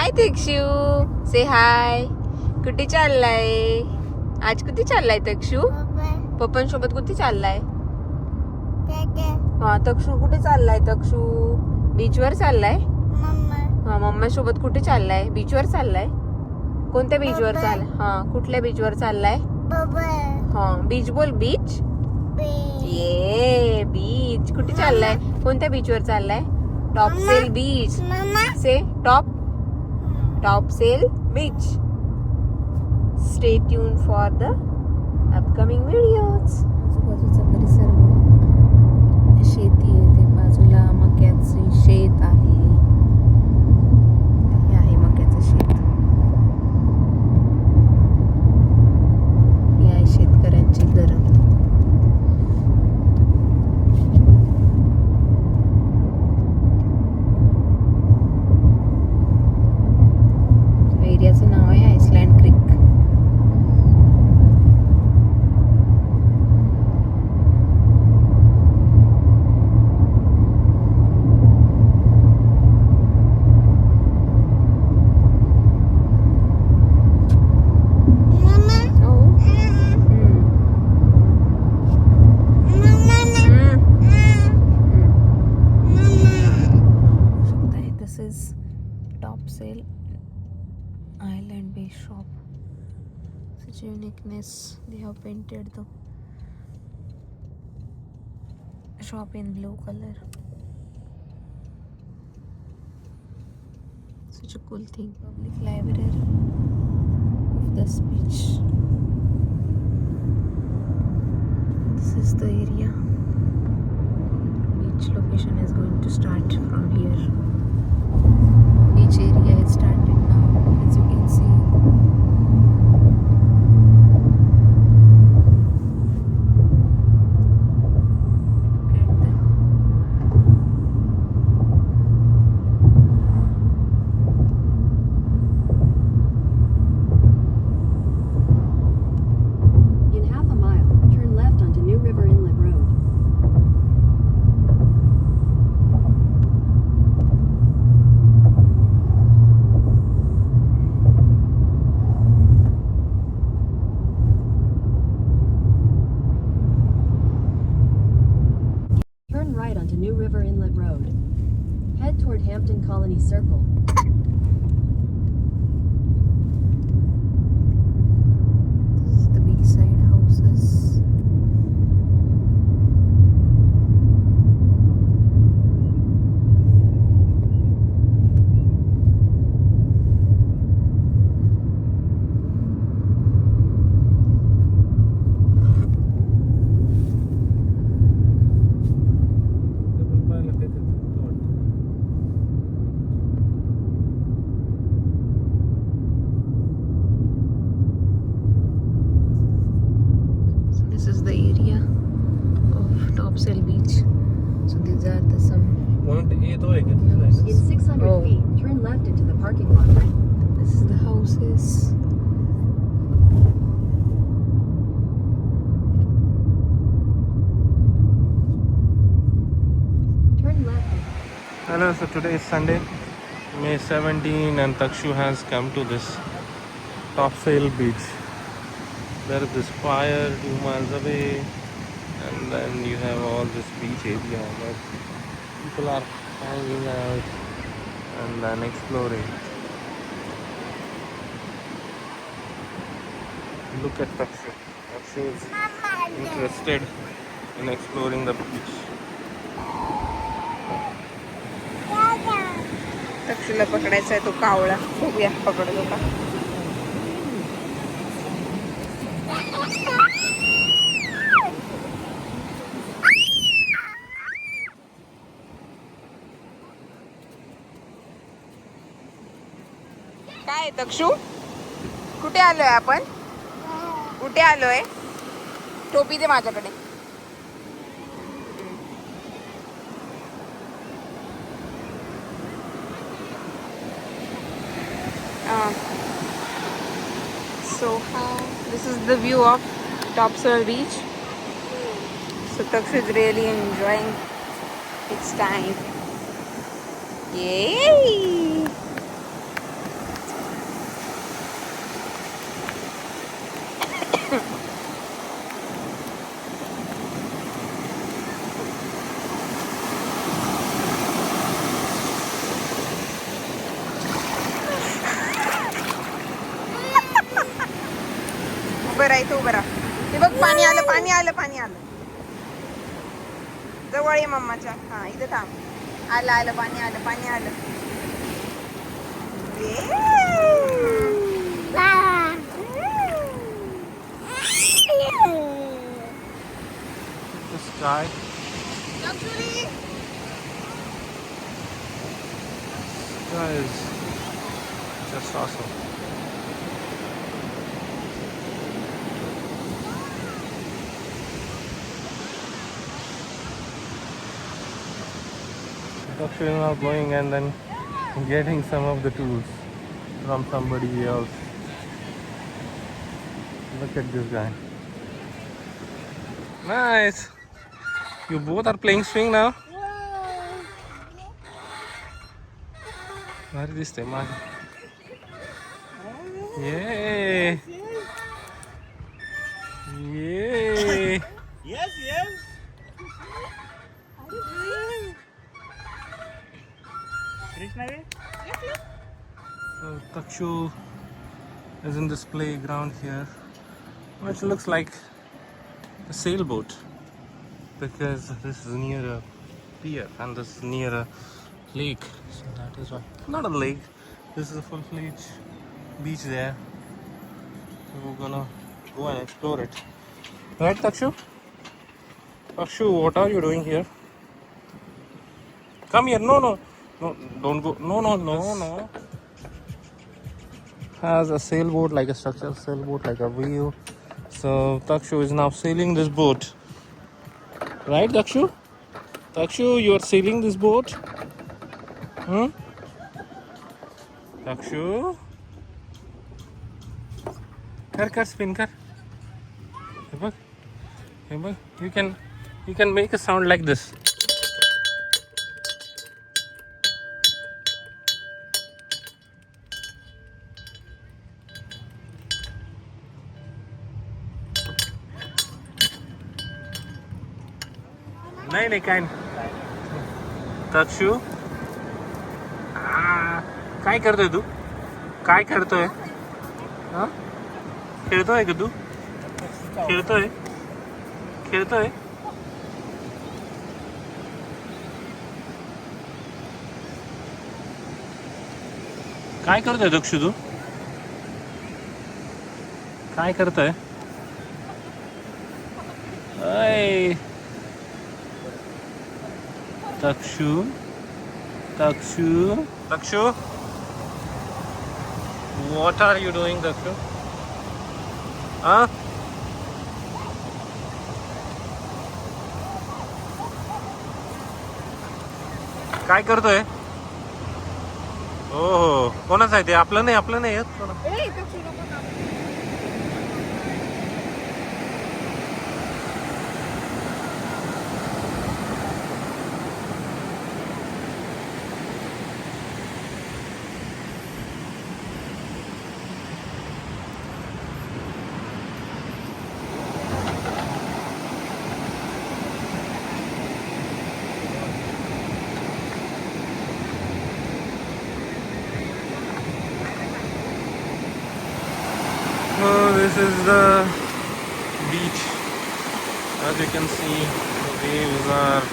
हाय तक्षू, से हाय. कुठे चाललाय आज? कुठे चाललाय तक्षू? पप्पांसोबत कुठे चाललाय? हा तक्षू कुठे चाललाय? तक्षू बीचवर चाललाय. हा मम्मा सोबत कुठे चाललाय? बीचवर चाललाय. कोणत्या बीचवर चाललाय? हा कुठल्या बीचवर चाललाय? हा बीच बोल. बीच. ये बीच. कुठे चाललाय? कोणत्या बीचवर चाललाय? टॉपसेल बीच. से Topcell beach. Stay tune for the upcoming videos. आजूबाजूचा परिसर शेती आहे. ते बाजूला मक्याचे शेत आहे. हे आहे मक्याचं शेत. हे आहे शेतकऱ्यांची घरं. एरियाचं नाव आहे Iceland creek. Topsail Island Beach shop. Such a uniqueness. They have painted the shop in blue color. Such a cool thing. Public library of this beach. This is the area. Beach location is going to start from here. Beach area is started now, as you can see. In half a mile, turn left onto New River Inlet Road. Right onto New River Inlet Road. Head toward Hampton Colony Circle. This is the beachside houses. This is the area of Topsail Beach. So these are the some. In 600 Oh. feet, turn left into the parking lot. This is the houses. Turn left. Hello, so today is Sunday, May 17, and Takshu has come to this Topsail beach. There is this fire 2 miles away, and then you have all this beach area where people are hanging out and then exploring. Look at Takshu. Takshu is interested in exploring the beach. तक्षूला पकडायचा आहे तो कावळा. बघूया पकडतो का. काय तक्षू? कुठे आलोय आपण? कुठे आलोय? टोपी दे माझ्याकडे. So this is the view of Topsail Beach. So Taksh is really enjoying its time. Yay! उभं राहा इथं उभं राहा. हे बघ पाणी आलं पाणी आलं पाणी आलं. जवळ ये मम्माच्या. हा इथं थांब. आलं आलं पाणी आलं पाणी आलं. The sky. Sky is just awesome. Taksh is now going and then getting some of the tools from somebody else. Look at this guy. Nice. You both are playing swing now? Where is this thing? Yay! Yay! Yes, yes. Krishna, So Takshu is in this playground here, which looks like a sailboat because this is near a pier and this is near a lake. So that is why. Not a lake. This is a full-fledged beach there. So we're gonna go and explore it. Right, Takshu? Takshu, what are you doing here? Come here. No, no. No, don't go. No, no, no, no. Has a sailboat, like a structural sailboat, like a wheel. So Takshu is now sailing this boat. Right, Takshu? Takshu, you are sailing this boat? Hmm? Takshu? Kar spin kar. Hey, bug. Hey, bug. You can make a sound like this. नाही काय तक्षू काय करतोय तू काय करतोय हा खेळतोय का तू खेळतोय खेळतोय काय करतोय तक्षू तू काय करतोय अय Takshu, Takshu, Takshu. What are you doing, Takshu? Huh? काय करतोय? हो कोणाचं आहे ते आपलं नाही येत कोणा So this is the beach. As you can see, the waves are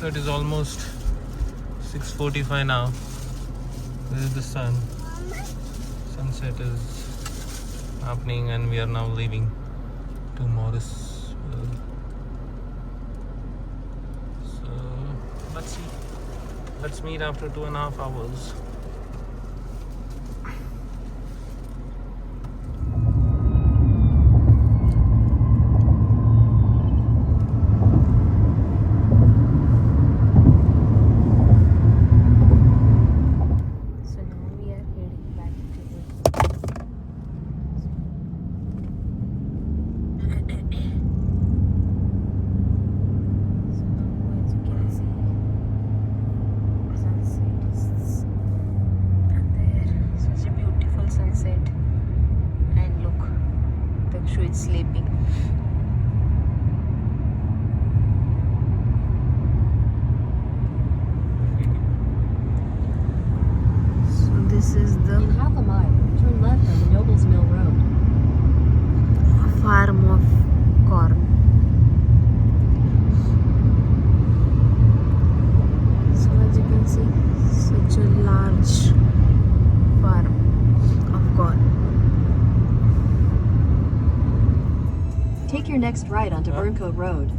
so it is almost 6:45 now. This is the sun. Sunset is happening and we are now leaving to Morrisville. So let's see. Let's meet after 2.5 hours. Takshu is sleeping. So this is the In half a mile, turn left on the Nobles Mill Road. farm of corn. So as you can see, such a large farm of corn. Take your next right onto Burncoat Road.